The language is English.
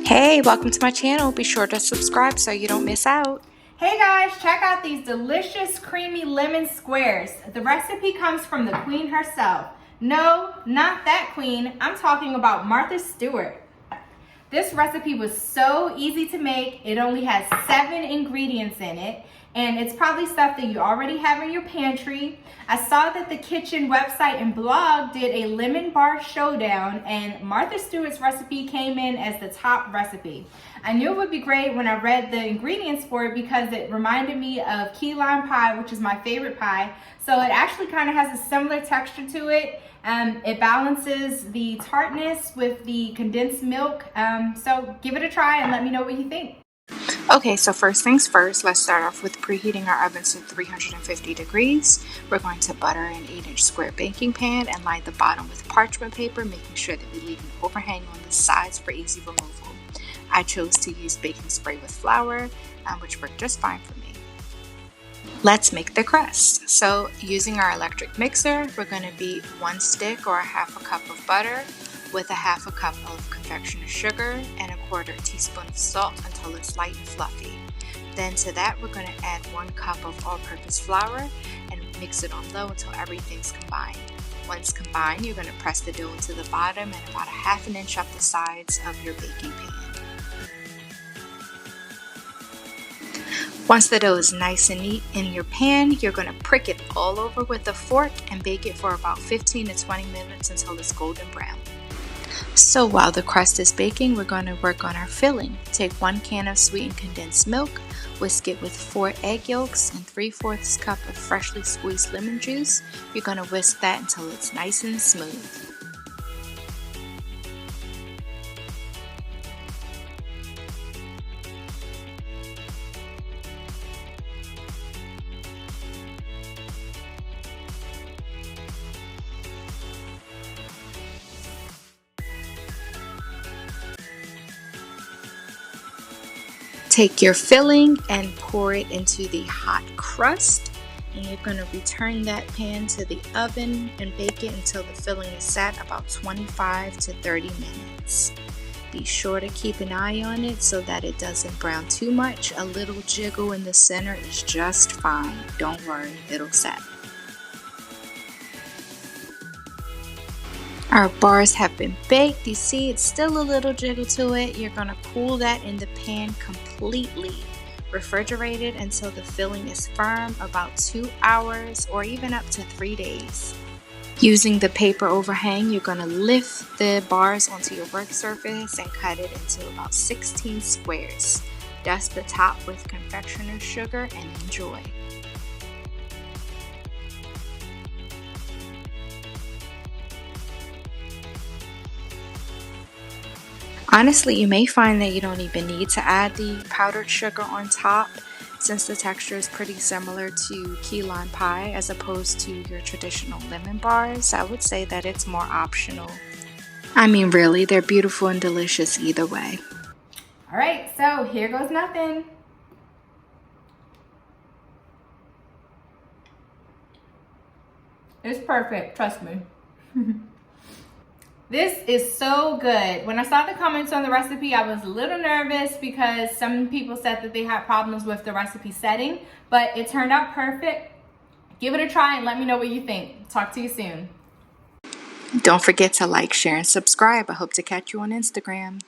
Hey, welcome to my channel. Be sure to subscribe so you don't miss out. Hey guys, check out these delicious creamy lemon squares. The recipe comes from the queen herself. No, not that queen. I'm talking about Martha Stewart. This recipe was so easy to make. It only has 7 ingredients in it, and it's probably stuff that you already have in your pantry. I saw that the kitchen website and blog did a lemon bar showdown, and Martha Stewart's recipe came in as the top recipe. I knew it would be great when I read the ingredients for it because it reminded me of key lime pie, which is my favorite pie. So it actually kind of has a similar texture to it. It balances the tartness with the condensed milk. So give it a try and let me know what you think. Okay, so first things first, let's start off with preheating our oven to 350 degrees. We're going to butter an 8-inch square baking pan and line the bottom with parchment paper, making sure that we leave an overhang on the sides for easy removal. I chose to use baking spray with flour, which worked just fine for me. Let's make the crust. So using our electric mixer, we're going to beat 1 stick or a half a cup of butter with a half a cup of confectioner's sugar and a 1/4 teaspoon of salt until it's light and fluffy. Then to that, we're going to add 1 cup of all-purpose flour and mix it on low until everything's combined. Once combined, you're going to press the dough into the bottom and about 1/2 inch up the sides of your baking pan. Once the dough is nice and neat in your pan, you're going to prick it all over with a fork and bake it for about 15 to 20 minutes until it's golden brown. So while the crust is baking, we're going to work on our filling. Take 1 can of sweetened condensed milk, whisk it with 4 egg yolks and 3/4 cup of freshly squeezed lemon juice. You're going to whisk that until it's nice and smooth. Take your filling and pour it into the hot crust, and you're going to return that pan to the oven and bake it until the filling is set, about 25 to 30 minutes. Be sure to keep an eye on it so that it doesn't brown too much. A little jiggle in the center is just fine. Don't worry, it'll set. Our bars have been baked. You see it's still a little jiggle to it. You're going to cool that in the pan completely. Refrigerate it until the filling is firm, about 2 hours or even up to 3 days. Using the paper overhang, you're going to lift the bars onto your work surface and cut it into about 16 squares. Dust the top with confectioner's sugar and enjoy. Honestly, you may find that you don't even need to add the powdered sugar on top, since the texture is pretty similar to key lime pie as opposed to your traditional lemon bars. I would say that it's more optional. I mean, really, they're beautiful and delicious either way. All right, so here goes nothing. It's perfect, trust me. This is so good. When I saw the comments on the recipe, I was a little nervous because some people said that they had problems with the recipe setting, but it turned out perfect. Give it a try and let me know what you think. Talk to you soon. Don't forget to like, share, and subscribe. I hope to catch you on Instagram.